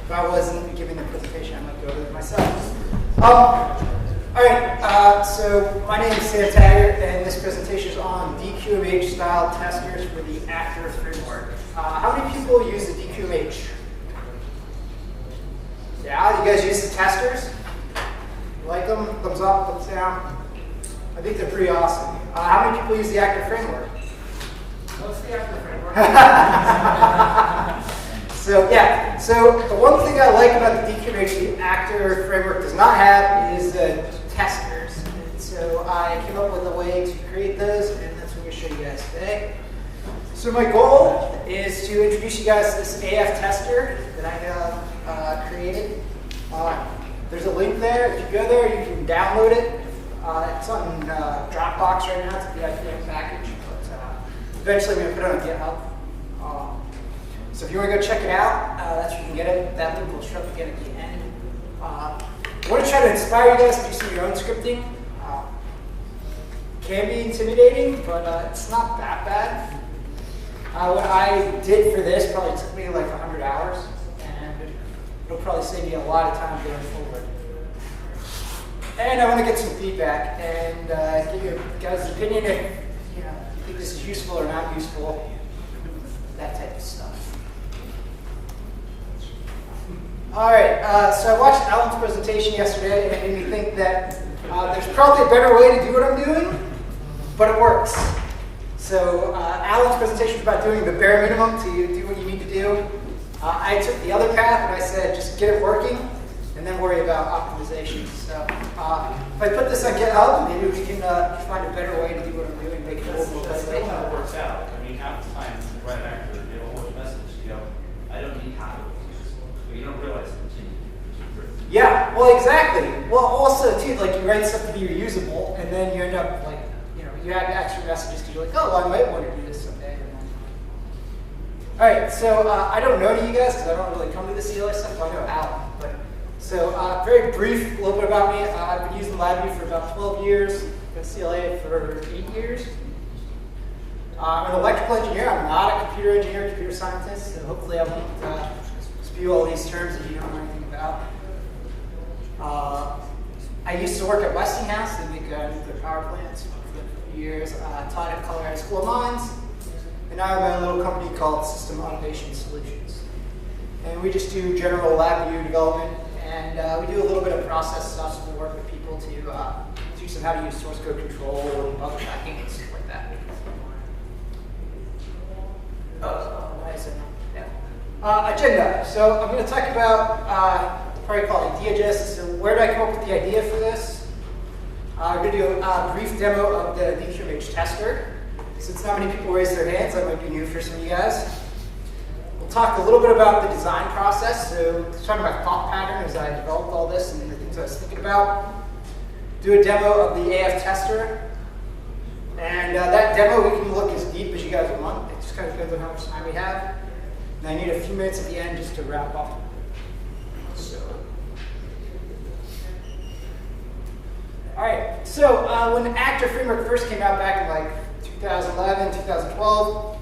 if I wasn't giving the presentation, I might go over it myself. Alright, so my name is Sam Taggart, and this presentation is on DQMH style testers for the Actor Framework. How many people use the DQMH? Yeah, you guys use the testers? Like them? Thumbs up, thumbs down? I think they're pretty awesome. How many people use the Actor Framework? What's the Actor Framework? So the one thing I like about the DQMH the Actor Framework does not have is testers. And so I came up with a way to create those, and that's what I'm going to show you guys today. So my goal is to introduce you guys to this AF tester that I have created. There's a link there. If you go there, you can download it. It's on Dropbox right now. It's a DQMH package, but eventually I'm going to put it on GitHub. So if you want to go check it out, that's where you can get it. That link will show up again at the end. I want to try to inspire you guys to do some of your own scripting. It can be intimidating, but it's not that bad. What I did for this probably took me like 100 hours, and it'll probably save you a lot of time going forward. And I want to get some feedback and give you guys' opinion if you think this is useful or not useful, that type of stuff. All right, so I watched Alan's presentation yesterday, and it made me think that there's probably a better way to do what I'm doing, but it works. So Alan's presentation was about doing the bare minimum to do what you need to do. I took the other path, and I said just get it working, and then worry about optimization. So if I put this on GitHub, maybe we can find a better way to do what I'm doing, make it a little more better. That's how it works out. I mean, half the time, the right actor, they'll hold a message, I don't need half of it. But you don't realize it. Yeah, well, exactly. Well, also, too, like you write stuff to be reusable, and then you end up like, you add extra messages because you're like, oh, well, I might want to do this someday. All right, so I don't know to you guys because I don't really come to the CLA stuff. Well, I know Alan, but so very brief, a little bit about me. I've been using LabVIEW for about 12 years. Been CLA for 8 years. I'm an electrical engineer. I'm not a computer engineer, computer scientist. So hopefully, I won't spew all these terms that you don't know anything about. I used to work at Westinghouse. They make nuclear power plants for a few years. Taught at Colorado School of Mines. And now I have a little company called System Automation Solutions. And we just do general LabVIEW development. And we do a little bit of process stuff, so we work with people to teach them how to use source code control or bug tracking and stuff like that. Why is it? Yeah. Agenda. So I'm going to talk about probably call it DHS. So where did I come up with the idea for this? I'm going to do a brief demo of the DQMH tester. Since not many people raised their hands, that might be new for some of you guys. We'll talk a little bit about the design process. So talking about thought pattern as I developed all this and the things I was thinking about. Do a demo of the AF tester. And that demo, we can look as deep as you guys want. It just kind of depends on how much time we have. And I need a few minutes at the end just to wrap up. All right, so when the Actor Framework first came out back in like 2011, 2012,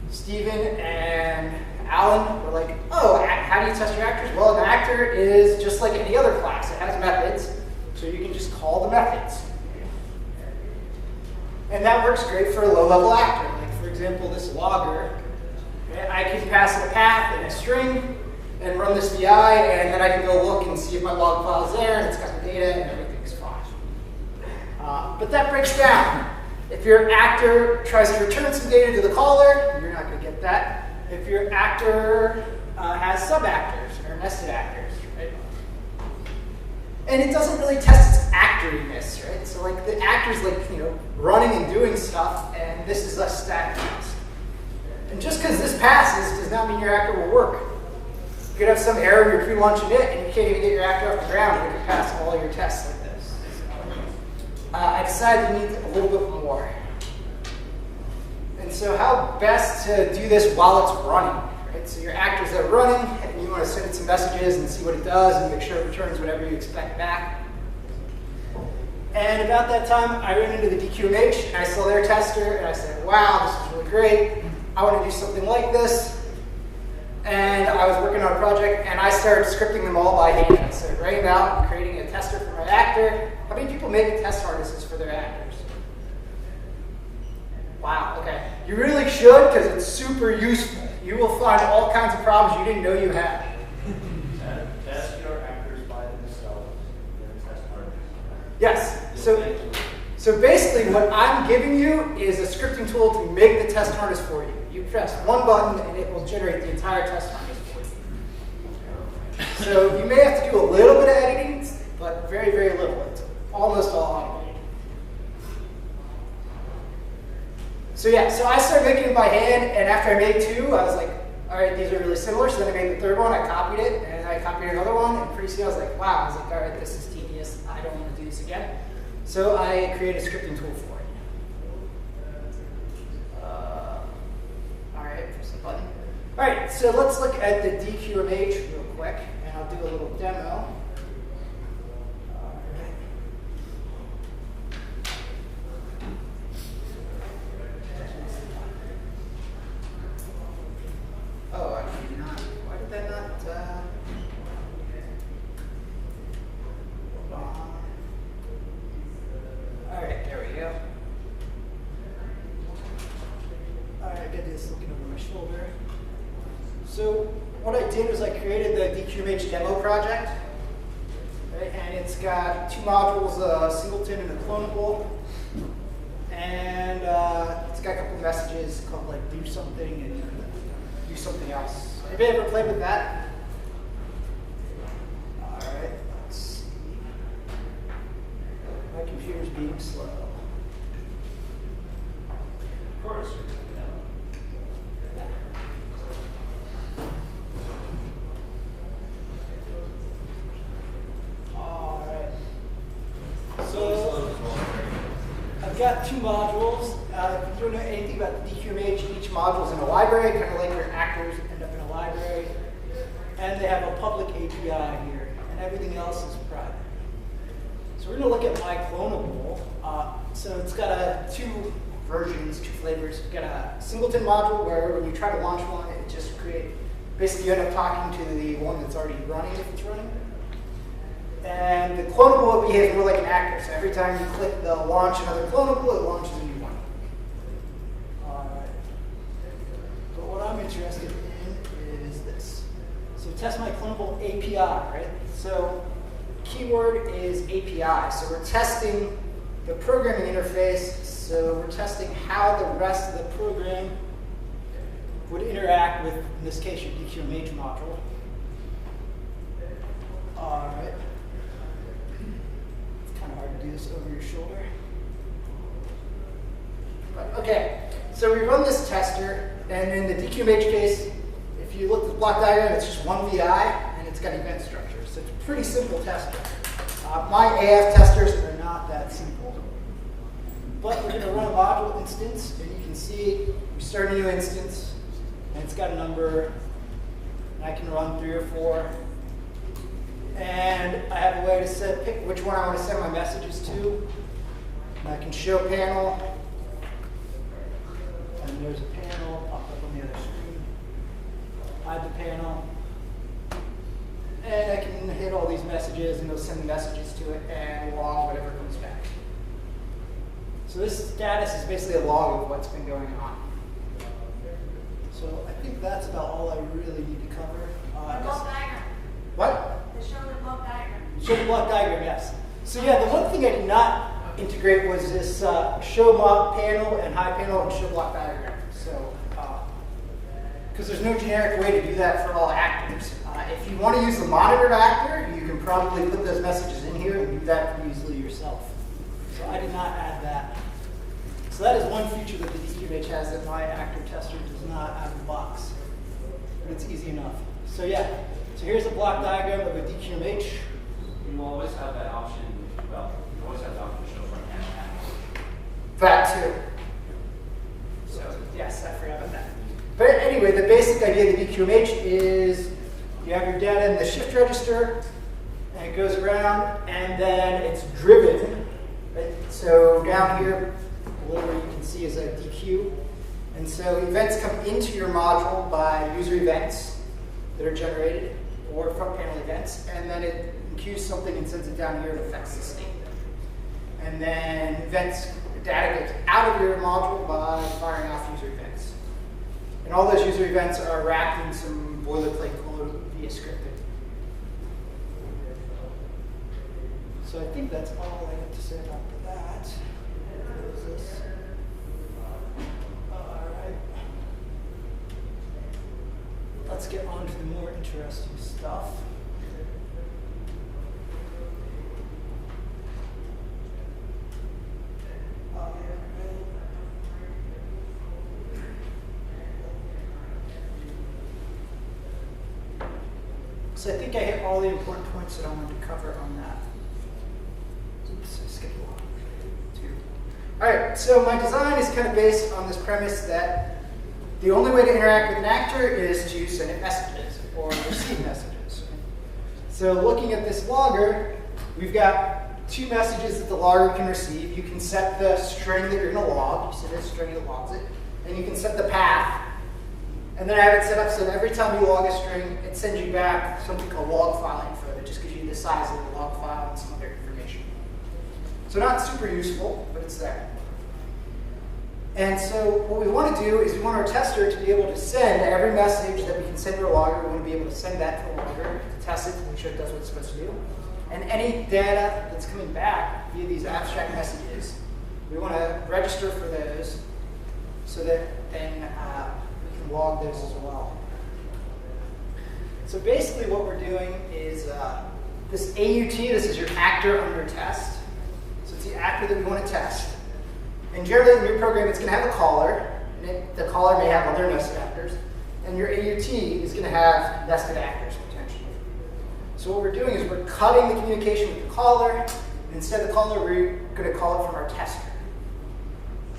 Steven and Alan were like, oh, how do you test your actors? Well, an actor is just like any other class. It has methods, so you can just call the methods. And that works great for a low-level actor. Like, for example, this logger. I can pass it a path and a string and run this VI, and then I can go look and see if my log file is there, and it's got the data, and everything's fine. But that breaks down. If your actor tries to return some data to the caller, you're not going to get that. If your actor has sub-actors or nested actors, right? And it doesn't really test its actoriness, right? So like the actor's like, running and doing stuff, and this is a static test. And just because this passes does not mean your actor will work. You could have some error, you're pre-launching it, and you can't even get your actor off the ground, and it could pass all your tests like this. I decided you need a little bit more. And so how best to do this while it's running? Right? So your actors are running, and you want to send it some messages and see what it does and make sure it returns whatever you expect back. And about that time, I ran into the DQMH, and I saw their tester, and I said, wow, this is really great. I want to do something like this. and I was working on a project, and I started scripting them all by hand. I started writing them out and creating a tester for my actor. How many people make test harnesses for their actors? Wow, okay. You really should, because it's super useful. You will find all kinds of problems you didn't know you had. Test your actors by themselves. Test harnesses. Yes. So basically what I'm giving you is a scripting tool to make the test harness for you. You press one button and it will generate the entire test harness for you. So you may have to do a little bit of editing, but very, very little. It's almost all automated. So yeah, so I started making it by hand, and after I made two, I was like, all right, these are really similar. So then I made the third one, I copied it, and I copied another one, and pretty soon I was like, wow, I was like, all right, this is tedious. I don't want to do this again. So I created a scripting tool for it. All right, press the button. All right, so let's look at the DQMH real quick, and I'll do a little demo. Oh, I did not. Why did that not? Hold on. All right, there we go. All right, I got this looking over my shoulder. So what I did was I created the DQMH demo project, right? And it's got two modules, a singleton and a clonable, and it's got a couple messages called like do something and do something else. Anybody ever played with that? All right, let's see. My computer's being slow. Of course. All right. So I've got two modules. If you don't know anything about the DQMH, each module is in a library, kind of like your actors end up in a library. And they have a public API here, and everything else is private. So we're going to look at my clonable. So it's got two versions, two flavors. We've got a singleton module where when you try to launch one, it just creates, basically you end up talking to the one that's already running if it's running. And the clonable behaves more like an actor. So every time you click the launch another clonable, it launches a new one. All right. But what I'm interested in is this. So test my clonable API, right? So keyword is API. So we're testing the programming interface. So we're testing how the rest of the program would interact with, in this case, your DQMH module. All right. It's kind of hard to do this over your shoulder. But, okay, so we run this tester, and in the DQMH case, if you look at the block diagram, it's just one VI, and it's got event structure. So it's a pretty simple tester. My AF testers are not that simple. But we're going to run a module instance, and you can see we start a new instance, and it's got a number, and I can run 3 or 4. And I have a way to pick which one I want to send my messages to. And I can show panel, and there's a panel pop up on the other screen. Hide the panel. And I can hit all these messages, and it'll send the messages to it, and log whatever comes back. So this status is basically a log of what's been going on. So I think that's about all I really need to cover. Block diagram. What? Show the block diagram. Show the block diagram, yes. So yeah, the one thing I did not integrate was this show mock panel and high panel and show block diagram. So, because there's no generic way to do that for all actors. If you want to use the monitored actor, you can probably put those messages in here and do that pretty easily yourself. So I did not add that. So that is one feature that the DQMH has that my actor tester does not out of the box. But it's easy enough. So yeah, so here's a block diagram of a DQMH. You always have that option, well, you always have the option to show front and back. That too. So yes, I forgot about that. But anyway, the basic idea of the DQMH is you have your data in the shift register, and it goes around, and then it's driven. Right? So down here, whatever you can see is a DQ. And so events come into your module by user events. that are generated, or front panel events, and then it queues something and sends it down here and affects the state. And then events data gets out of your module by firing off user events. And all those user events are wrapped in some boilerplate code via scripting. So I think that's all I have to say about that. Close this. All right. Let's get on to the more interesting stuff. So I think I hit all the important points that I wanted to cover on that. Oops, I skipped one. Two. All right, so my design is kind of based on this premise that the only way to interact with an actor is to send it messages or receive messages. So looking at this logger, we've got two messages that the logger can receive. You can set the string that you're going to log. You set a string that logs it. And you can set the path. And then I have it set up so that every time you log a string, it sends you back something called log file info that just gives you the size of the log file and some other information. So not super useful, but it's there. And so what we want to do is we want our tester to be able to send every message that we can send to a logger. We want to be able to send that to a logger to test it to make sure it does what it's supposed to do. And any data that's coming back via these abstract messages, we want to register for those so that then we can log those as well. So basically what we're doing is this AUT, this is your actor under test. So it's the actor that we want to test. And generally in your program, it's going to have a caller, and the caller may have other nested actors, and your AUT is going to have nested actors potentially. So what we're doing is we're cutting the communication with the caller, and instead of the caller, we're going to call it from our tester.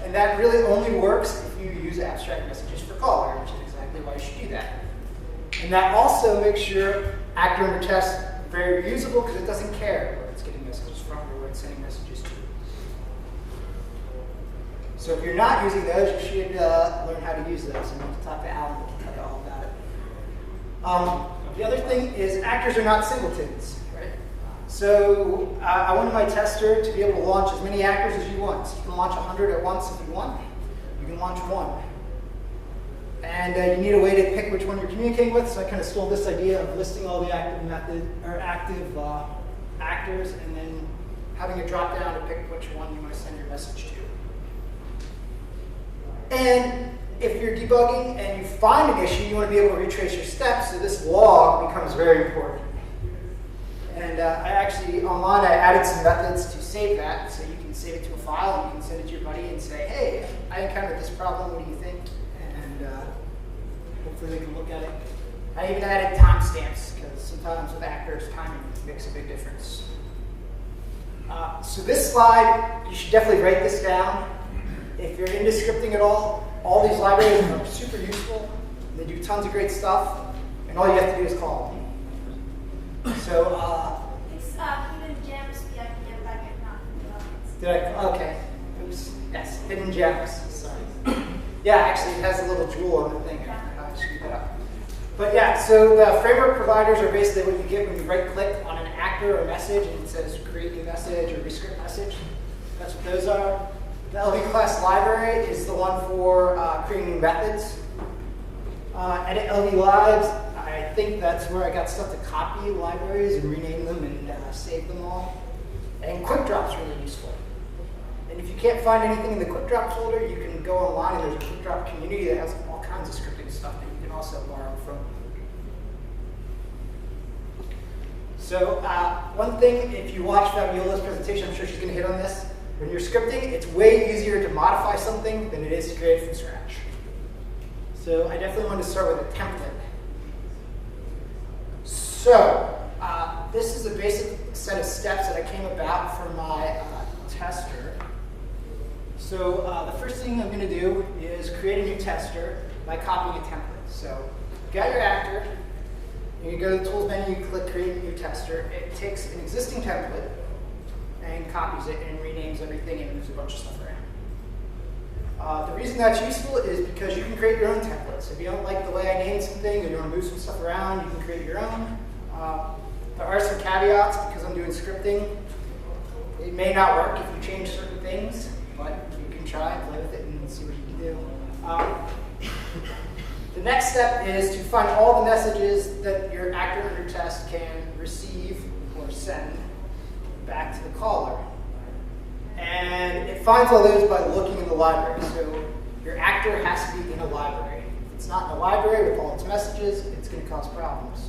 And that really only works if you use abstract messages for caller, which is exactly why you should do that. And that also makes your actor under test very reusable because it doesn't care where it's getting messages from or where it's sending messages to. So if you're not using those, you should learn how to use those. And we'll talk to Alan all about it. The other thing is actors are not singletons, right? So I wanted my tester to be able to launch as many actors as you want. So you can launch 100 at once if you want. You can launch one. And you need a way to pick which one you're communicating with. So I kind of stole this idea of listing all the active actors and then having a drop down to pick which one you want to send your message to. And if you're debugging and you find an issue, you want to be able to retrace your steps, so this log becomes very important. And I actually, online, I added some methods to save that, so you can save it to a file and you can send it to your buddy and say, hey, I encountered this problem, what do you think? And hopefully they can look at it. I even added timestamps, because sometimes with actors, timing makes a big difference. So this slide, you should definitely write this down. If you're into scripting at all these libraries are super useful. They do tons of great stuff, and all you have to do is call them. So, It's hidden gems, the idea back at not. did I? Okay. Oops. Yes, hidden gems. Sorry. Yeah, actually, it has a little jewel on the thing. I screwed that up. But yeah, so the framework providers are basically what you get when you right-click on an actor or message, and it says create new message or rescript message. That's what those are. The LV class library is the one for creating new methods. Edit LV lives, I think that's where I got stuff to copy libraries and rename them and save them all. And quick drop's really useful. And if you can't find anything in the quick drop folder, you can go online and there's a quick drop community that has all kinds of scripting stuff that you can also borrow from. So one thing, if you watch Fabiola's presentation, I'm sure she's going to hit on this. When you're scripting, it's way easier to modify something than it is to create it from scratch. So I definitely want to start with a template. So this is a basic set of steps that I came about for my tester. So the first thing I'm going to do is create a new tester by copying a template. So you got your actor, you go to the Tools menu, you click Create a New Tester. It takes an existing template and copies it and renames everything and moves a bunch of stuff The reason that's useful is because you can create your own templates. If you don't like the way I named something, or you want to move some stuff around, you can create your own. There are some caveats because I'm doing scripting. It may not work if you change certain things, but you can try and play with it and see what you can do. The next step is to find all the messages that your actor under test can receive or send back to the caller. And it finds all those by looking in the library. So your actor has to be in a library. If it's not in a library with all its messages, it's going to cause problems.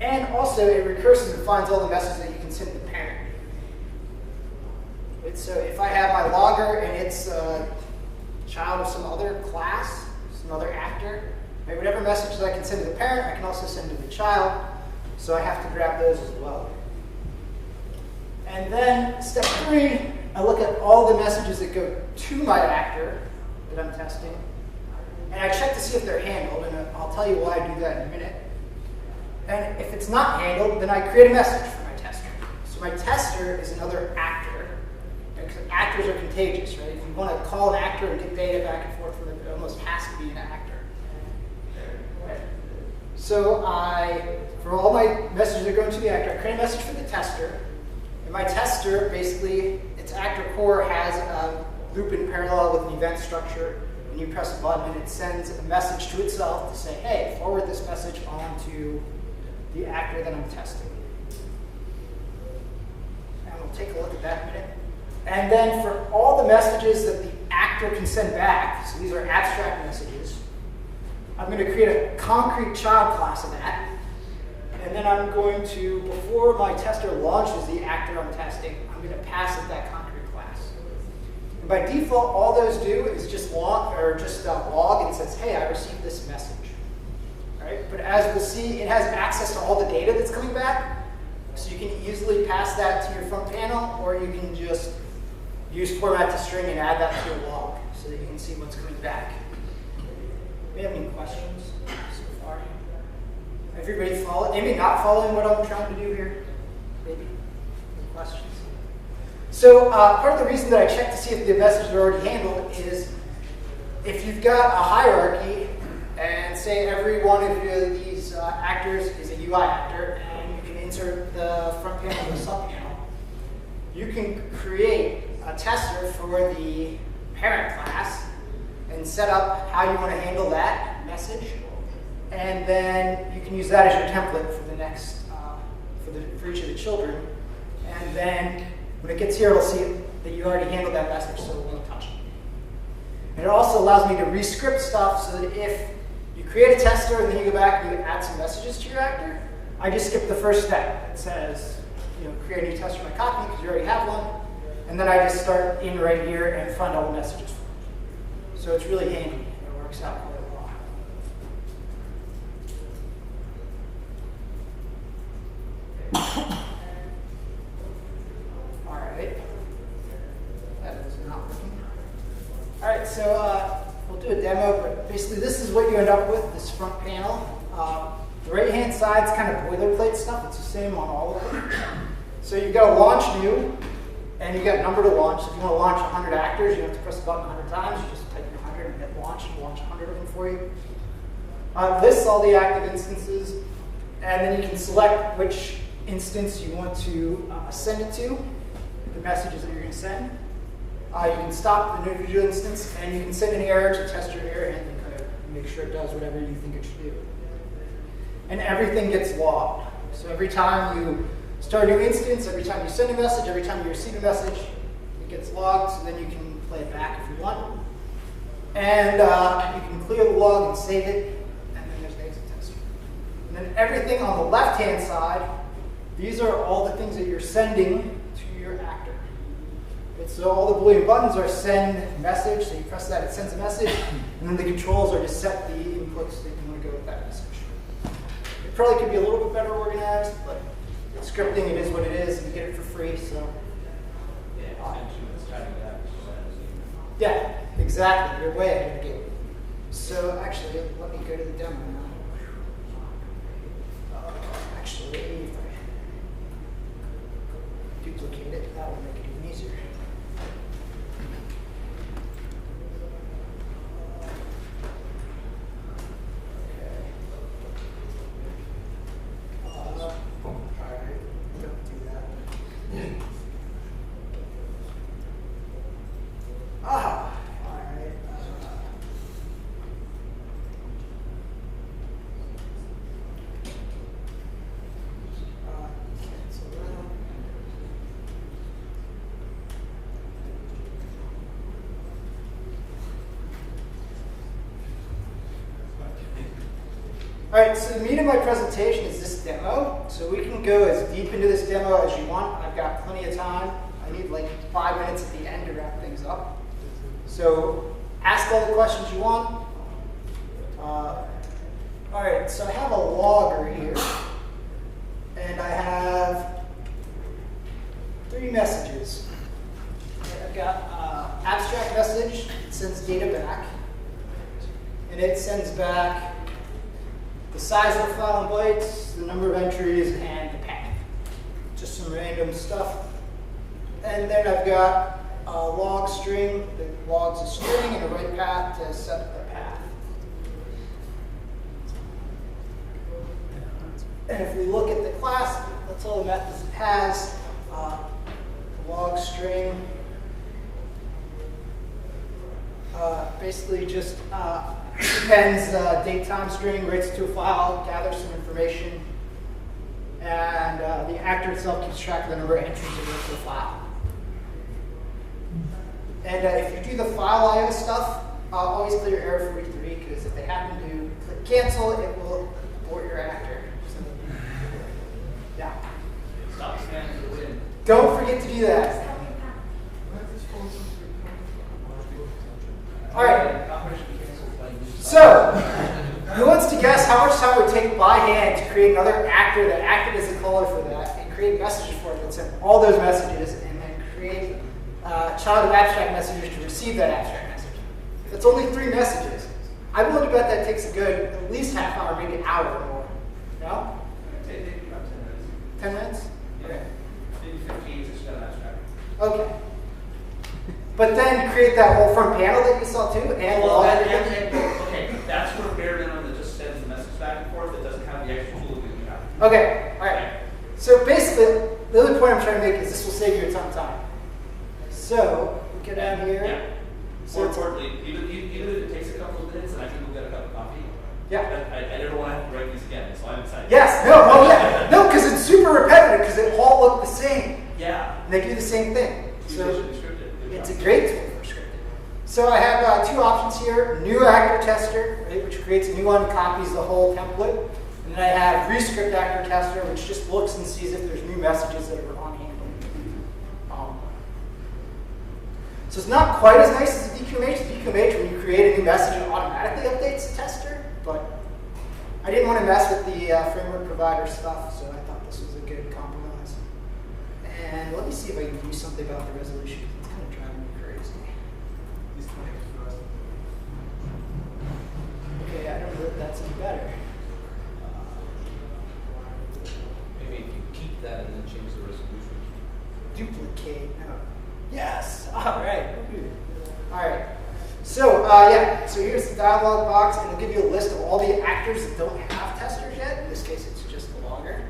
And also, it recurses and finds all the messages that you can send to the parent. So if I have my logger and it's a child of some other class, some other actor, whatever messages I can send to the parent, I can also send to the child. So I have to grab those as well. And then step 3, I look at all the messages that go to my actor that I'm testing, and I check to see if they're handled, and I'll tell you why I do that in a minute. And if it's not handled, then I create a message for my tester. So my tester is another actor, because actors are contagious, right? If you want to call an actor and get data back and forth with it, it almost has to be an actor. So for all my messages that go into the actor, I create a message for the tester. And my tester, basically, its actor core has a loop in parallel with an event structure. And you press a button and it sends a message to itself to say, hey, forward this message on to the actor that I'm testing. And we'll take a look at that in a minute. And then for all the messages that the actor can send back, so these are abstract messages, I'm going to create a concrete child class of that. And then I'm going to, before my tester launches the actor I'm testing, I'm going to pass it that concrete class. And by default, all those do is just log and says, hey, I received this message. Right? But as we'll see, it has access to all the data that's coming back. So you can easily pass that to your front panel, or you can just use format to string and add that to your log so that you can see what's coming back. Do we have any questions so far? Everybody follow? Maybe not following what I'm trying to do here? Maybe? Any questions? So part of the reason that I check to see if the messages are already handled is if you've got a hierarchy, and say every one of these actors is a UI actor, and you can insert the front panel or the sub panel, you can create a tester for the parent class and set up how you want to handle that message. And then you can use that as your template for the next, for each of the children. And then when it gets here, it'll see that you already handled that message, so it won't touch it. And it also allows me to rescript stuff so that if you create a tester and then you go back and you add some messages to your actor, I just skip the first step. It says, create a new tester by copy because you already have one. And then I just start in right here and find all the messages. So it's really handy. It works out quite well. All right. That is not working. All right, so we'll do a demo, but basically this is what you end up with, this front panel. The right-hand side's kind of boilerplate stuff. It's the same on all of them. So you've got to launch new, and you've got a number to launch. So if you want to launch 100 actors, you have to press the button 100 times. You just type in 100 and hit launch, and launch 100 of them for you. Lists all the active instances, and then you can select which instance you want to send it to, the messages that you're going to send. You can stop the individual instance, and you can send an error to test your error handling code and make sure it does whatever you think it should do. And everything gets logged. So every time you start a new instance, every time you send a message, every time you receive a message, it gets logged, so then you can play it back if you want. And you can clear the log and save it, and then there's the exit tester. And then everything on the left-hand side, these are all the things that you're sending to your actor. So all the Boolean buttons are send message, so you press that, it sends a message, and then the controls are to set the inputs that you want to go with that message. It probably could be a little bit better organized, but it's scripting, it is what it is, and you get it for free, so. Yeah, exactly, you're way ahead of the game. So actually, let me go to the demo now. Actually, if I duplicate it, that will make it even easier. All right, so the meat of my presentation is this demo. So we can go as deep into this demo as you want. I've got plenty of time. I need like 5 minutes at the end to wrap things up. So ask all the questions you want. All right, so I have a logger here. And I have 3 messages. I've got abstract message, it sends data back. And it sends back the size of the file in bytes, the number of entries, and the path. Just some random stuff. And then I've got a log string that logs a string and a write path to set the path. And if we look at the class, that's all the methods it has. The log string basically just appends date time string, writes it to a file, gathers some information, and the actor itself keeps track of the number of entries it wrote to the file. And if you do the file IO stuff, always clear error 43, because if they happen to click cancel, it will abort your actor. So, yeah. Stop spamming the win. Don't forget to do that. All right. So, who wants to guess how much time it would take by hand to create another actor that acted as a caller for that, and create messages for it that sent all those messages, and then create a child of abstract messages to receive that abstract message? That's only 3 messages. I'm willing to bet that takes a good at least half hour, maybe an hour or more. No? Take about 10 minutes. 10 minutes? Okay. Maybe 15 to set abstract. Okay. But then create that whole front panel that you saw too, and Well, log that, everything. okay, that's for a bare minimum that just sends the message back and forth. That doesn't have the extra tool that we have. Okay, all right. So basically, the other point I'm trying to make is this will save you a ton of time. So we get down here. Yeah. So More it's- importantly, even if it takes a couple of minutes and I can go get a cup of coffee, Yeah. I never want to have to write these again, so I'm excited. Yes. No. Oh yeah. No, because it's super repetitive because they all look the same Yeah. and they do the same thing. So Visually scripted. Good it's a job. great tool for scripting. So I have 2 options here: new actor tester, right, which creates a new one, copies the whole template, and then I have rescript actor tester, which just looks and sees if there's new messages that are on hand. So it's not quite as nice as the DQMH. The DQMH, when you create a new message, it automatically updates the tester, but I didn't want to mess with the framework provider stuff, so I thought this was a good compromise. And let me see if I can do something about the resolution. It's kind of driving me crazy. Okay, I don't know if that's any better. Maybe if you keep that and then change the resolution. Duplicate. No. Yes. All right. All right. So yeah. So here's the dialog box, and it'll give you a list of all the actors that don't have testers yet. In this case, it's just the logger.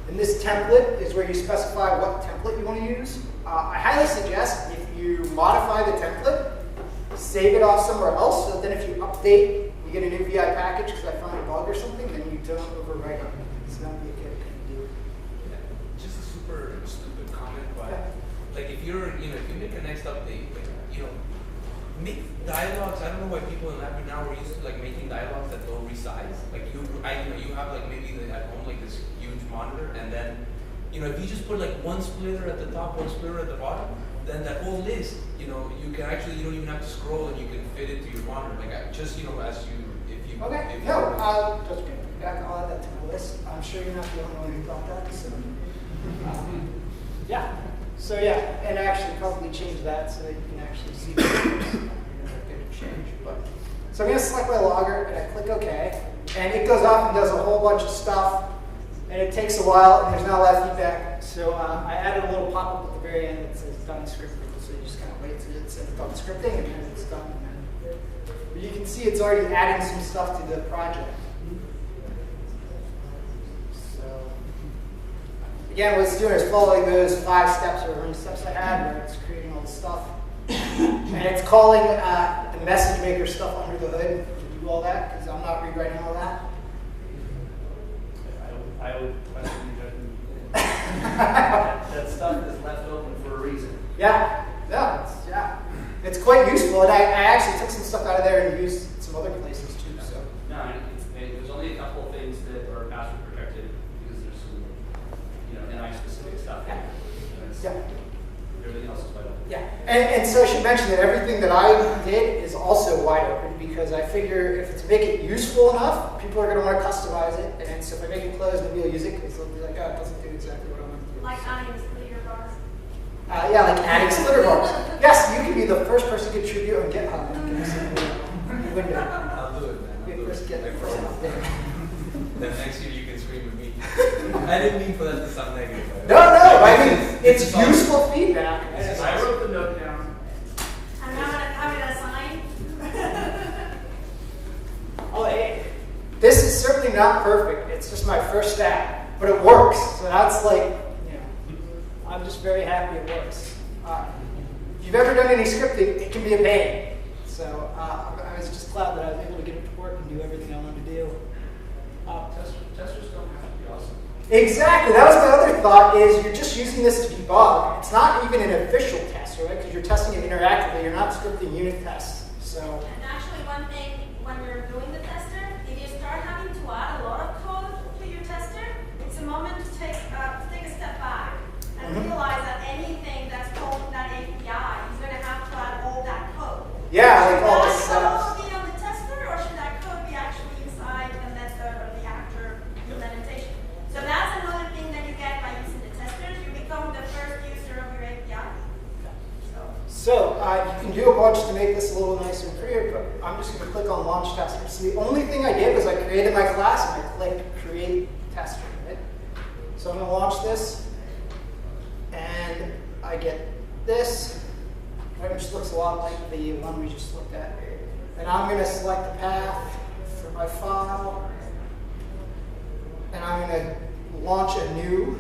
And this template is where you specify what template you want to use. I highly suggest if you modify the template, save it off somewhere else, so that then if you update, you get a new VI package because I found a bug or something, then you don't overwrite it. So that would be a good thing to do. Just a super stupid comment, but like if you're, if you make a next update, like, make dialogues. I don't know why people in LabVIEW now are used to like making dialogues that don't resize. Like you have like maybe at home like this huge monitor, and then if you just put like one splitter at the top, one splitter at the bottom, then that whole list, you can actually you don't even have to scroll and you can fit it to your monitor. Like just as you if you Okay. if No, that's good. I'll add that to my list. I'm sure you're not the only one who thought that. So, yeah. So yeah, and actually probably change that so that you can actually see the good change. But so I'm gonna select my logger and I click OK, and it goes off and does a whole bunch of stuff, and it takes a while, and there's not a lot of feedback. So I added a little pop-up at the very end that says done scripting. So you just kind of wait till it says done scripting, and then it's done. But you can see it's already adding some stuff to the project. So again, what it's doing is following those 5 steps or how many steps I had, where it's creating all the stuff. And it's calling the message maker stuff under the hood to do all that, because I'm not rewriting all that. I would question the judgment. That stuff is left open for a reason. Yeah, it's quite useful, and I actually took some stuff out of there and used some other places too. So No, there's only a couple of things that are password protected because there's some, NI specific stuff. Yeah. Yeah. Everything else is wide open. Yeah, and so I should mention that everything that I did is also wide open because I figure if it's make it useful enough, people are going to want to customize it. And so if I make it closed, nobody will use it because they'll be like, oh, it doesn't do exactly what I want it to do. Like adding clear bars. Yeah, like adding splitter bars. Yes, you can be the first person to contribute on GitHub. Window. I'll do it, man. Be the first person up there. Then next year you can scream at me. I didn't mean for that to sound negative. No, I mean, it's useful feedback. I wrote the note down. And how did I sign? Oh, hey, this is certainly not perfect. It's just my first step, but it works. So that's like, I'm just very happy it works. If you've ever done any scripting, it can be a pain. So I was just glad that I was able to get it to work and do everything I wanted to do. Testers don't have to be awesome. Exactly. That was my other thought is you're just using this to debug. It's not even an official test, right? Because you're testing it interactively. You're not scripting unit tests. So. And actually one thing, when you're doing the tester, if you start having to add a lot of code to your tester, it's a moment to take a step back and realize that anything that's calling that API is going to have to add all that code. Yeah, like Should all that this stuff. code be on the tester, or should that code be actually inside the method or the actor implementation? So that's another thing that you get by using the testers. You become the first user of your API. So you can do a bunch to make this a little nicer and prettier, but I'm just going to click on Launch Tester. So the only thing I did was I created my class and I clicked Create Tester. Right? So I'm going to launch this, and I get this, right, which looks a lot like the one we just looked at. And I'm going to select the path for my file, and I'm going to launch a new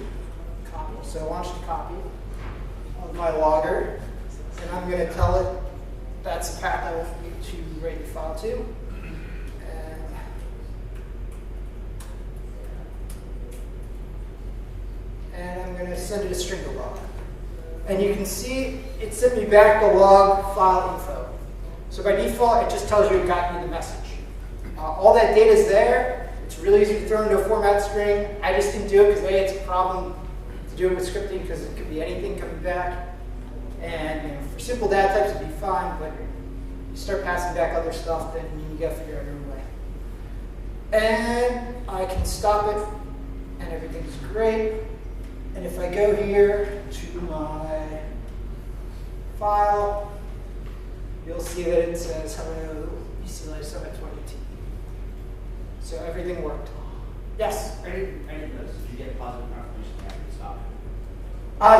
copy. So I launched a copy of my logger. And I'm going to tell it that's the path I want you to write the file to. And I'm going to send it a string to log. And you can see it sent me back the log file info. So by default, it just tells you it got me the message. All that data is there. It's really easy to throw into a format string. I just didn't do it because it's a problem to do it with scripting because it could be anything coming back. And for simple data types, it'd be fine, but you start passing back other stuff, then you got to figure out your own way. And I can stop it, and everything's great. And if I go here to my file, you'll see that it says hello ECLA Summit 2018. So everything worked. Yes? I didn't notice. Did you get positive confirmation after you stopped?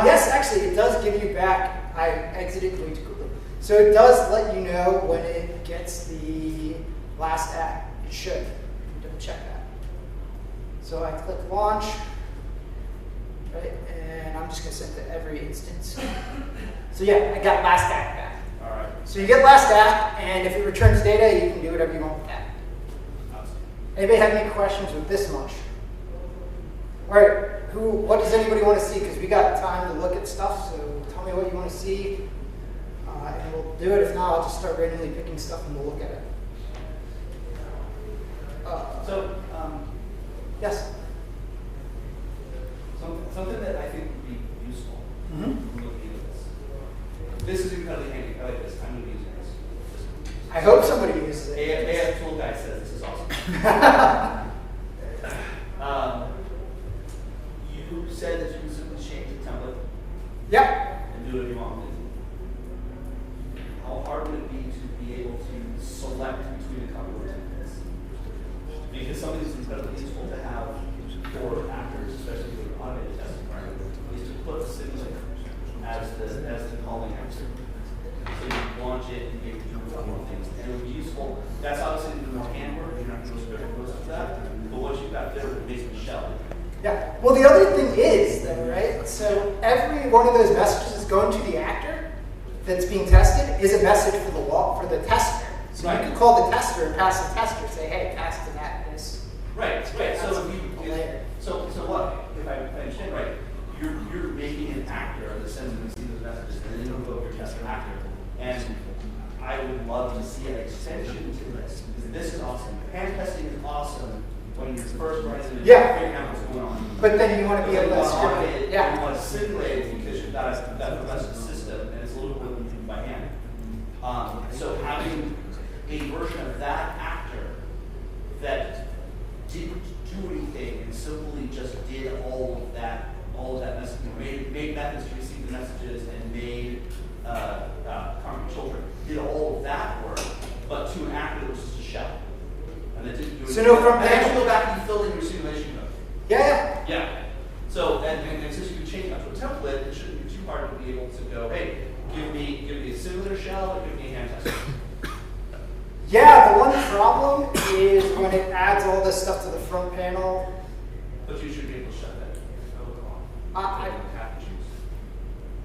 Yes, actually, it does give you back. I exited way too quickly. So it does let you know when it gets the last act. It should. Double check that. So I click launch, right? And I'm just going to send it to every instance. So yeah, I got last act back. All right. So you get last act, and if it returns data, you can do whatever you want with that. Awesome. Anybody have any questions with this much? All right. What does anybody want to see? Because we got time to look at stuff, so tell me what you want to see, and we'll do it. If not, I'll just start randomly picking stuff and we'll look at it. Yes? Something that I think would be useful when looking into this. This is incredibly handy. I like this. I'm going to be using this. I hope somebody uses it. AF Tool Guy says this is awesome. You said that you can simply change the template Yep. and do whatever you want with it. How hard would it be to be able to select between a couple of templates? Because something that's incredibly useful to have for actors, especially with automated testing environment, is to put a simulator as the calling answer. So you launch it and you can do a couple of things. And it would be useful. That's obviously the most handwork. You're not going to go most of that. But what you've got there would basically shell. Yeah. Well, the other thing is, though, right? So every one of those messages is going to the actor that's being tested is a message for the tester. So you can call the tester and pass the tester, say, hey, pass to that this. Right. So what? If I understand right, you're making an actor that sends and receives those messages, and then you'll go over your test actor. And I would love to see an extension to this because this is awesome. Hand testing is awesome when you're first, right? And Yeah. figuring out what's going on. But then you want to be able to script automate it. You Yeah. want to simulate it because you've got a message system, and it's a little bit than by hand. So having a version of that actor that didn't do anything and simply just did all of that messaging, made methods to receive the messages and made concrete children, did all of that work, but to an actor that was just a shell. And it didn't do So no front and then panel? you go back and you fill in your simulation code. Yeah. Yeah. So and since you can change that to a template, it shouldn't be too hard to be able to go, hey, give me a simulator shell, or give me a hand tester. Yeah, the one problem is when it adds all this stuff to the front panel. But you should be able to shut that code off. I- You don't have to choose.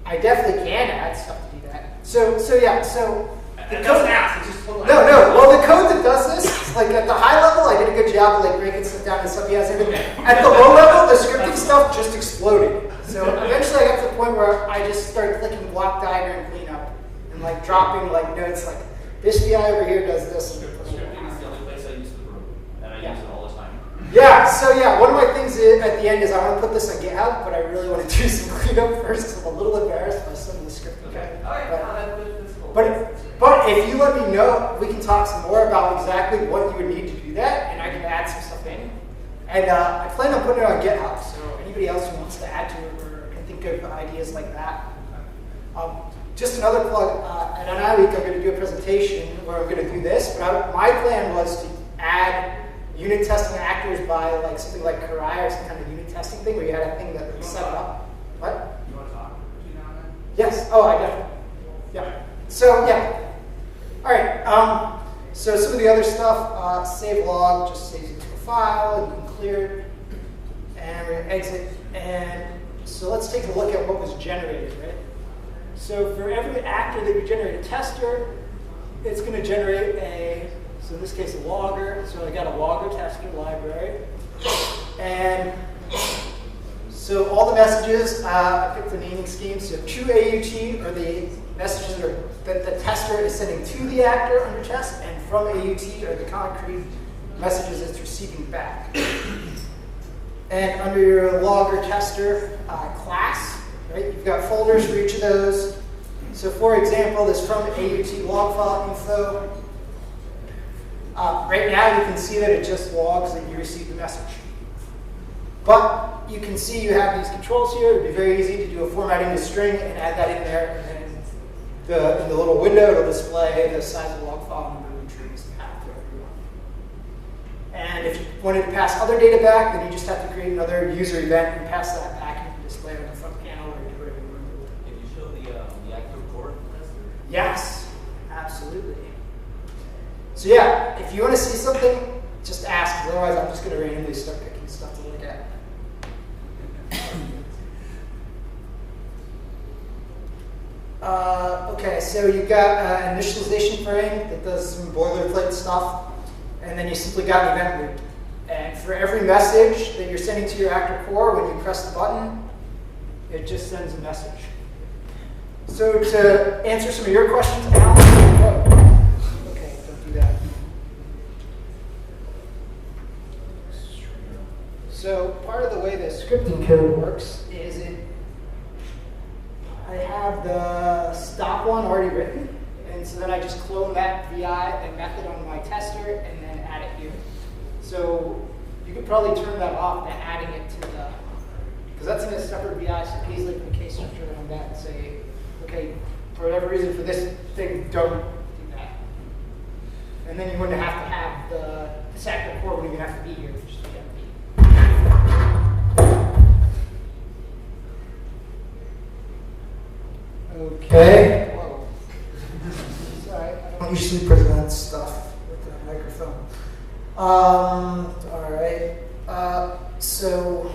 I definitely can add stuff to do that. So the It code. doesn't ask, it's just total. No. Well, the code that does this, like at the high level, I did a good job of like breaking stuff down and stuff he has everything. At the low level, the scripting stuff just exploded. So eventually, I got to the point where I just started clicking block diagram cleanup and like dropping like notes like this VI over here does this. And Scripting is the only place I use the room, and I use it all the time. yeah. So yeah, one of my things at the end is I want to put this on GitHub, but I really want to do some cleanup first because I'm a little embarrassed by some of the scripting. Okay. But- All right. That's cool. But if you let me know, we can talk some more about exactly what you would need to do that, and I can add some stuff in. And I plan on putting it on GitHub, so anybody else who wants to add to it or can think of ideas like that. Just another plug, at an I-Week I'm going to do a presentation where I'm going to do this, but my plan was to add unit testing actors by like something like Karai or some kind of unit testing thing where you had a thing that would set it up. What? You want to talk between now and then? Yes. Oh, I definitely. Yeah. So yeah. All right. So some of the other stuff, save log just saves it to a file, and you can clear it, and we're gonna exit. And so let's take a look at what was generated, right? So for every actor that you generate a tester, it's going to generate so in this case, a logger. So I got a logger tester library, and so all the messages, I picked the naming scheme. So true AUT are the messages that the tester is sending to the actor under test, and from AUT are the concrete messages it's receiving back. And under your logger tester class, right, you've got folders for each of those. So for example, this from AUT log file info. Right now you can see that it just logs that you received the message. But you can see you have these controls here. It would be very easy to do a formatting to string and add that in there. And then in the little window, it'll display the size of the log file and the moving trees the path to everyone. And if you wanted to pass other data back, then you just have to create another user event and pass that back and you can display it on the front panel or do whatever you want to do. Can you show the actor core tester? Yes, absolutely. So yeah, if you want to see something, just ask, because otherwise I'm just going to randomly start picking stuff to look at. Okay, so you've got an initialization frame that does some boilerplate stuff, and then you simply got an event loop. And for every message that you're sending to your actor core, when you press the button, it just sends a message. So to answer some of your questions, Alan, okay, don't do that. So part of the way the scripting code works is I have the stop one already written, and so then I just clone that VI and method on my tester and then add it here. So you could probably turn that off and adding it to the, because that's in a separate VI, so you can easily put a case structure around that and say, okay, for whatever reason for this thing, don't do that. And then you wouldn't have to have the actor core wouldn't even have to be here, just be empty. Okay. Whoa. Sorry, I don't usually present stuff with the microphone. All right. So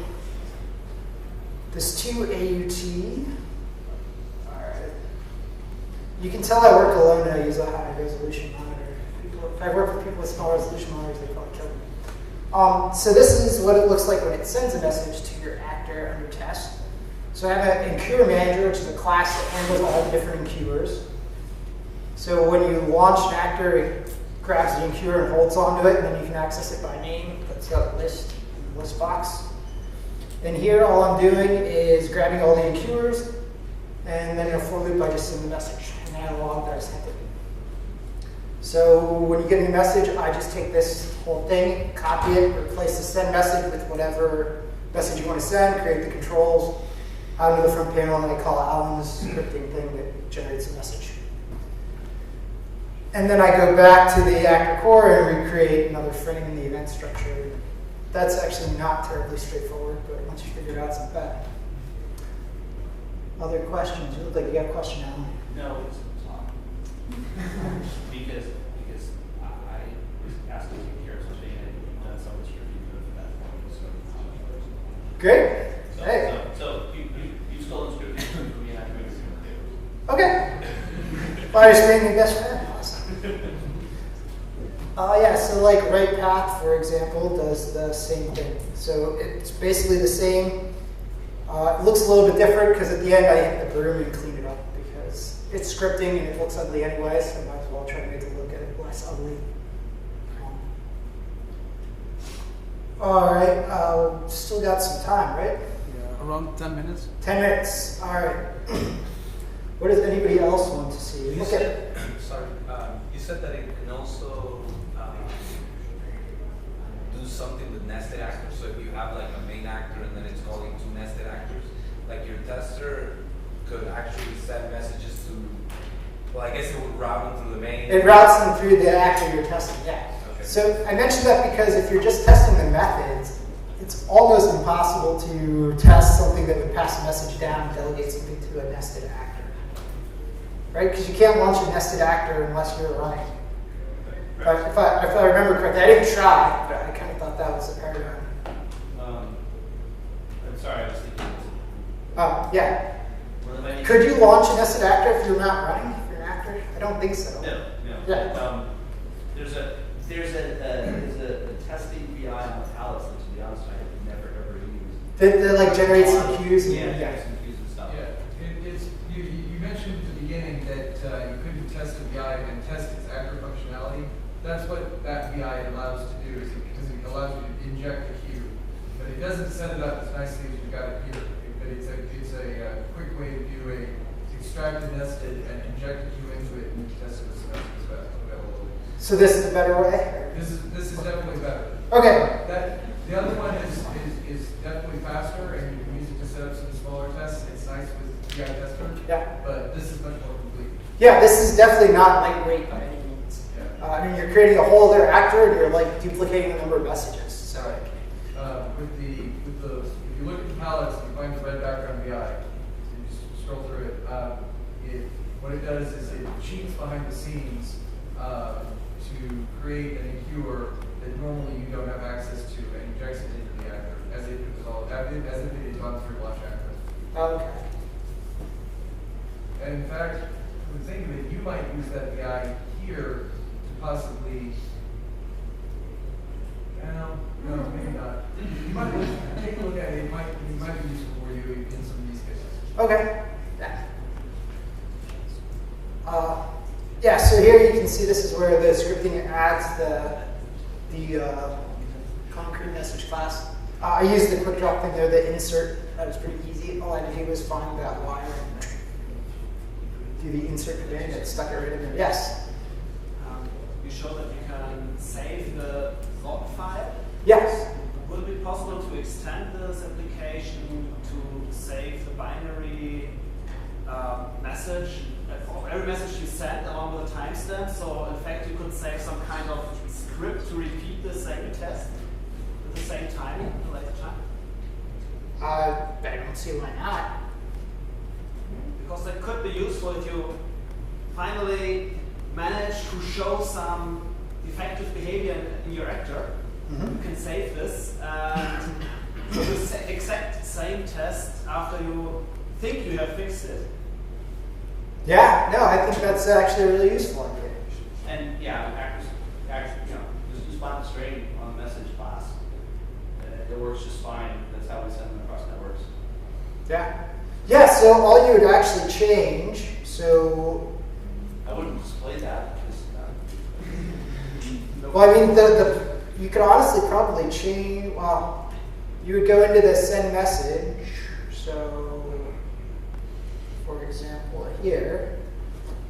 this 2AUT. All right. You can tell I work alone and I use a high resolution monitor. If I work with people with small resolution monitors, they probably kill me. So this is what it looks like when it sends a message to your actor under test. So I have an enqueuer manager, which is a class that handles all the different enqueuers. So when you launch an actor, it grabs the enqueuer and holds onto it, and then you can access it by name. That's got a list. list box. And here, all I'm doing is grabbing all the EQers, and then in a for loop, I just send the message, and then I log that I sent it. So when you get a new message, I just take this whole thing, copy it, replace the send message with whatever message you want to send, create the controls out into the front panel, and I call Alan's scripting thing that generates a message. And then I go back to the actor core and recreate another frame in the event structure. That's actually not terribly straightforward, but once you figure it out, it's not bad. Other questions? You look like you got a question, Alan. No, it's not. because I was asked to take care of something and you've done so much review of that for me. Great. So, Hey. so you stole the script for me and I'm doing it. Okay. Well, just made me best friend. Awesome. Yeah, so like right path, for example, does the same thing. So it's basically the same. It looks a little bit different because at the end I hit the broom and clean it up because it's scripting and it looks ugly anyway, so I might as well try to make it look less ugly. All right, still got some time, right? Yeah, around 10 minutes. 10 minutes. All right. What does anybody else want to see? You Look said, sorry, you said that it can also do something with nested actors. So if you have like a main actor and then it's calling two nested actors, like your tester could actually send messages to, well, I guess it would route them through the main. It routes them through the actor you're testing, yeah. Okay. So I mentioned that because if you're just testing the methods, it's almost impossible to test something that would pass a message down and delegate something to a nested actor. Right? Because you can't launch a nested actor unless you're running. Right. If I remember correctly, I didn't try, but I kind of thought that was the paradigm. I'm sorry, I was thinking. Oh, yeah. Well, if I need Could you launch a nested actor if you're not running? If you're an actor? I don't think so. No. Yeah. There's a testing BI on Alex that, to be honest, I have never ever used. That like generates some cues. And, Yeah, some cues and stuff. Yeah, you mentioned at the beginning that you couldn't test a VI and test its actor functionality. That's what that VI allows to do, is because it allows you to inject a cue. But it doesn't set it up as nicely as you got it here. But it's a quick way to do extract a nested and inject a cue into it and test it as available. so this is a better way? This is definitely better. Okay. The other one is definitely faster, and you can use it to set up some smaller tests. It's nice with VI Tester. Yeah. But this is much more complete. Yeah, this is definitely not lightweight by any means. Yeah. I mean, you're creating a whole other actor, and you're like duplicating the number of messages. So, If you look at the palettes and you find the red background VI, and you just scroll through it, what it does is it cheats behind the scenes to create an EQer that normally you don't have access to, and injects it into the actor as if it had gone through watch actor. okay. And in fact, when thinking of it, you might use that VI here to possibly. No, maybe not. You might take a look at it. It might be useful for you in some of these cases. Okay. Yeah. Yeah. So here you can see this is where the scripting adds the concrete message class. I used the quick drop thing there, the insert. That was pretty easy. All I had to do was find that wire and do the insert command and stuck it right in there. Yes. You showed that you can save the log file. Yes. Would it be possible to extend this application to save the binary message, for every message you send along with a timestamp? So in fact, you could save some kind of script to repeat the same test at the same time, at a later time? I don't see why not. Because that could be useful if you finally manage to show some defective behavior in your actor. You can save this and do the exact same test after you think you have fixed it. Yeah, no, I think that's actually a really useful idea. And yeah, actors, just spot the string on the message class. It works just fine. That's how we send them across networks. Yeah. Yeah, so all you would actually change, so I wouldn't display that. well, I mean, you could honestly probably change. Well, you would go into the send message. So, for example, here,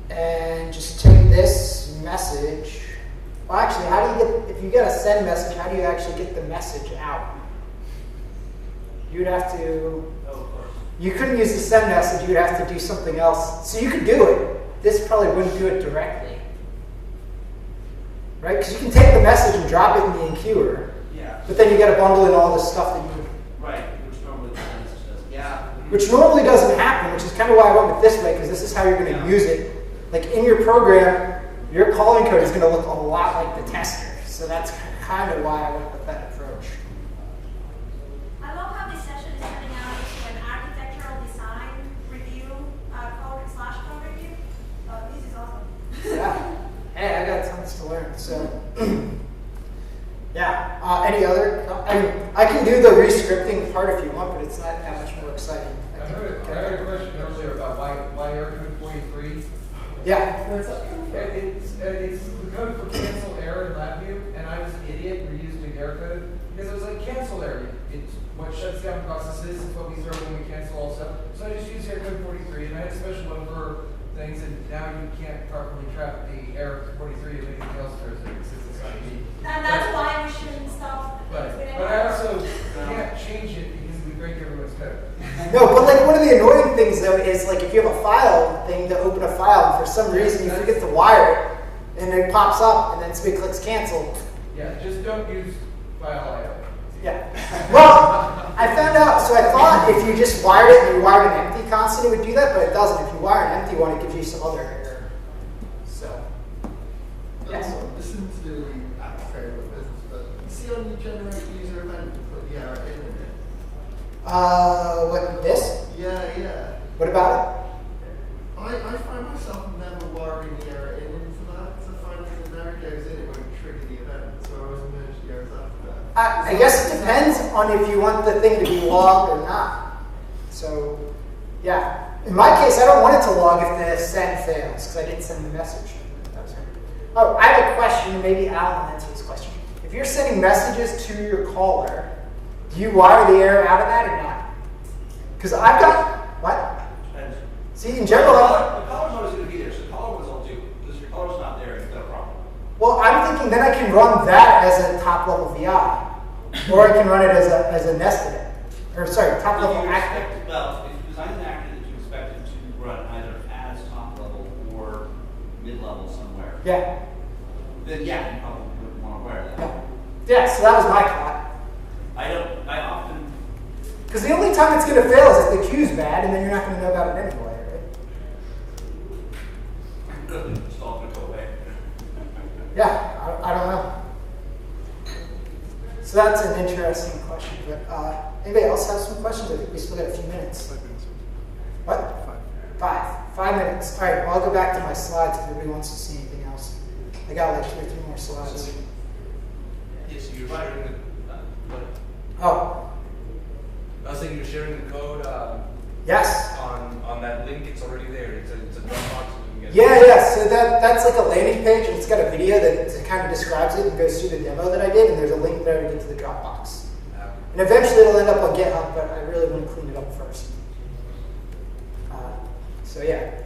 and just take this message. Well, actually, how do you get, if you get a send message, how do you actually get the message out? You would have to, you couldn't use the send message, you would have to do something else. So you could do it. This probably wouldn't do it directly. Right? Because you can take the message and drop it in the enqueuer. Yeah. But then you got to bundle in all this stuff that you. Right, which normally the message does. Yeah. Which normally doesn't happen, which is kind of why I went with this way, because this is how you're going to use it. Like in your program, your calling code is going to look a lot like the tester. So that's kind of why I went with that approach. I love how this session is turning out into an architectural design review, code/code review. This is awesome. Yeah. Hey, I got tons to learn. So, yeah. Any other? I can do the rescripting part if you want, but it's not that much more exciting. I heard a question earlier about why error code 43. Yeah. It's the code for cancel error in LabVIEW, and I was an idiot for using error code because it was like cancel error. It's what shuts down processes. It's what we throw when we cancel all stuff. So I just used error code 43, and I had a special one for things, and now you can't properly trap the error 43 if anything else throws it since it's not me. And that's why we shouldn't stop. But I also can't change it because we break everyone's code. No, but like one of the annoying things though is like if you have a file thing to open a file, and for some reason you forget to wire it, and it pops up, and then somebody clicks cancel. Yeah, just don't use file IO. Yeah. Well, I found out, so I thought if you just wired it and you wired an empty constant, it would do that, but it doesn't. If you wire an empty one, it gives you some other error. So, yes. Listen to the Actor Framework business, but you see on the generate user event to put the error in it. What, this? Yeah. What about I find myself never wiring the error into that, so I find that if an error goes in, it won't trigger the event, so I always merge the errors after that. it? I guess it depends on if you want the thing to be logged or not. So, yeah. In my case, I don't want it to log if the send fails, because I didn't send the message. Oh, I have a question. Maybe Alan will answer this question. If you're sending messages to your caller, do you wire the error out of that or not? Because I've got, what? Depends. See, in general, The collar's always going to be there, so the collar was all due. Because if your collar's not there, you've got a problem. well, I'm thinking then I can run that as a top-level VI. Or I can run it as a nested, or sorry, top-level actor. Well, if you design an actor that you expect it to run either as top level or mid-level somewhere, Yeah. then yeah, you probably would want to wear that. Yeah, so that was my thought. I often, Because the only time it's going to fail is if the queue's bad, and then you're not going to know about it anyway, right? it's all going to go away. Yeah, I don't know. So that's an interesting question. But anybody else have some questions? I think we still got a few minutes. 5 minutes. What? 5 minutes. All right, well, I'll go back to my slides if everybody wants to see anything else. I got like 2 or 3 more slides. Yes, you're sharing the. What? Oh, I was saying you're sharing the code yes. on that link. It's already there. It's a Dropbox. You can get Yeah. So that's like a landing page, and it's got a video that kind of describes it and goes through the demo that I did, and there's a link there to get to the Dropbox. And eventually it'll end up on GitHub, but I really want to clean it up first. So yeah,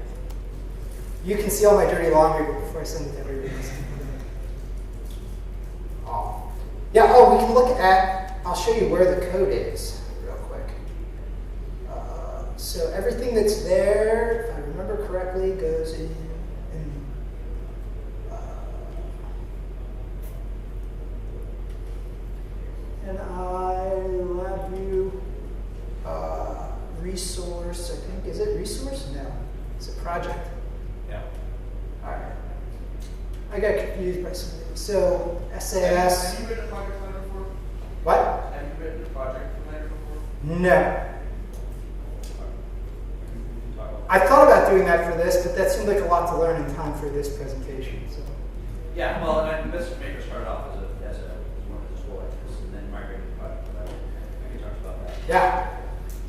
you can see all my dirty laundry before I send it to everybody. Yeah, we can look at, I'll show you where the code is real quick. So everything that's there, if I remember correctly, goes in and LabVIEW resource, I think. Is it resource? No. It's a project. Yeah. All right. I got confused by something. So SAS. Have you written a project planner before? What? Have you written a project planner before? No. I thought about doing that for this, but that seemed like a lot to learn in time for this presentation. So. Yeah, well, and Mr. Maker started off as one of his lawyers, and then migrated to project. I can talk about that. Yeah.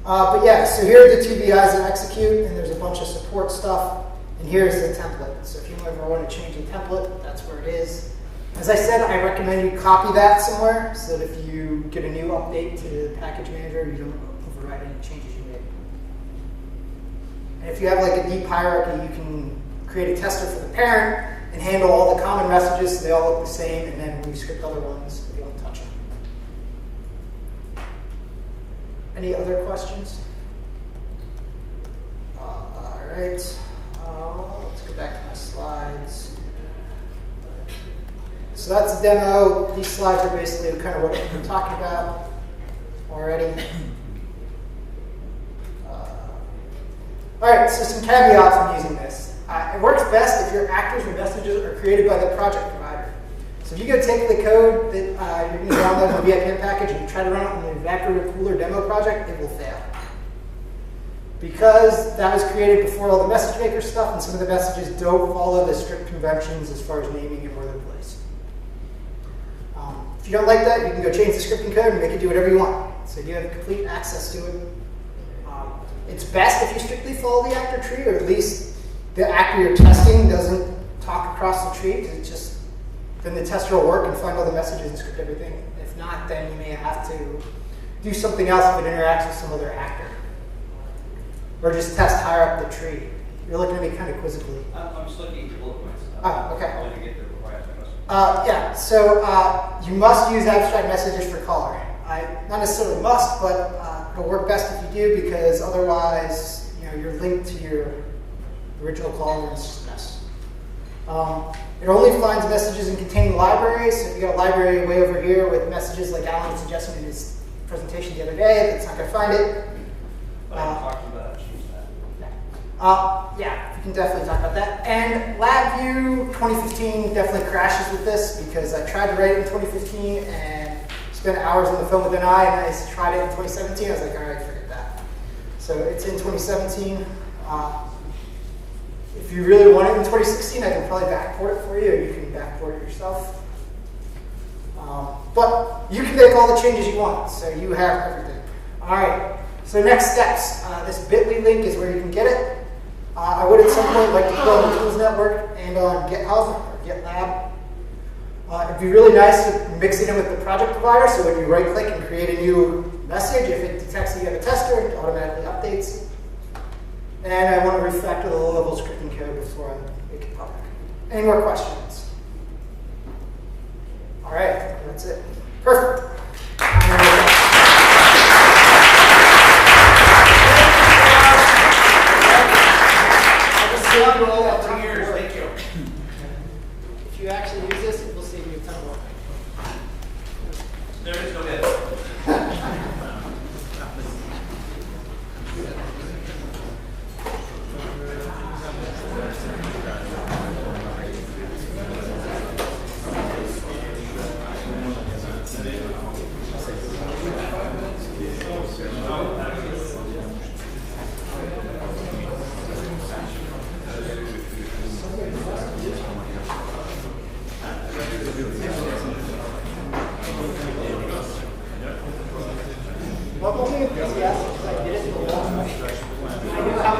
But yeah, so here are the 2 VIs that execute, and there's a bunch of support stuff, and here's the template. So if you ever want to change the template, that's where it is. And As I said, I recommend you copy that somewhere so that if you get a new update to the package manager, you don't override any changes you made. And if you have like a deep hierarchy, you can create a tester for the parent and handle all the common messages so they all look the same, and then when you script other ones, you don't touch them. Any other questions? All right. Let's go back to my slides. So that's a demo. These slides are basically kind of what we've been talking about already. All right, so some caveats on using this. It works best if your actors and messages are created by the project provider. So if you go take the code that you're going to download in the VIPM package and you try to run it on the evaporator cooler demo project, it will fail. Because that was created before all the message maker stuff, and some of the messages don't follow the strict conventions as far as naming and where they're placed. If you don't like that, you can go change the scripting code and make it do whatever you want. So you have complete access to it. It's best if you strictly follow the actor tree, or at least the actor you're testing doesn't talk across the tree, because it just, then the tester will work and find all the messages and script everything. If not, then you may have to do something else if it interacts with some other actor. Or just test higher up the tree. You're looking at me kind of quizzically. I'm just looking at the bullet points. Oh, okay. I want to get the required question. Yeah, so you must use abstract messages for caller. Not necessarily must, but it'll work best if you do, because otherwise, you're linked to your original caller and it's just a mess. It only finds messages in containing libraries. So if you got a library way over here with messages like Alan suggested in his presentation the other day, that's not going to find it. But I talked about choose that. Yeah, you can definitely talk about that. And LabVIEW 2015 definitely crashes with this, because I tried to write it in 2015 and spent hours on the phone with an eye, and I tried it in 2017. I was like, all right, forget that. So it's in 2017. If you really want it in 2016, I can probably backport it for you, or you can backport it yourself. But you can make all the changes you want, so you have everything. All right, so next steps. This bit.ly link is where you can get it. I would at some point like to put on the Tools Network and on GitHub or GitLab. It'd be really nice to mix it in with the project provider, so when you right-click and create a new message, if it detects that you have a tester, it automatically updates. And I want to refactor the low-level scripting code before I make it public. Any more questions? All right, that's it. Perfect. Thank you. If you actually use this, it will save you a ton of work. There is no dead. What will be enthusiastic, because I did it for a long time. I knew how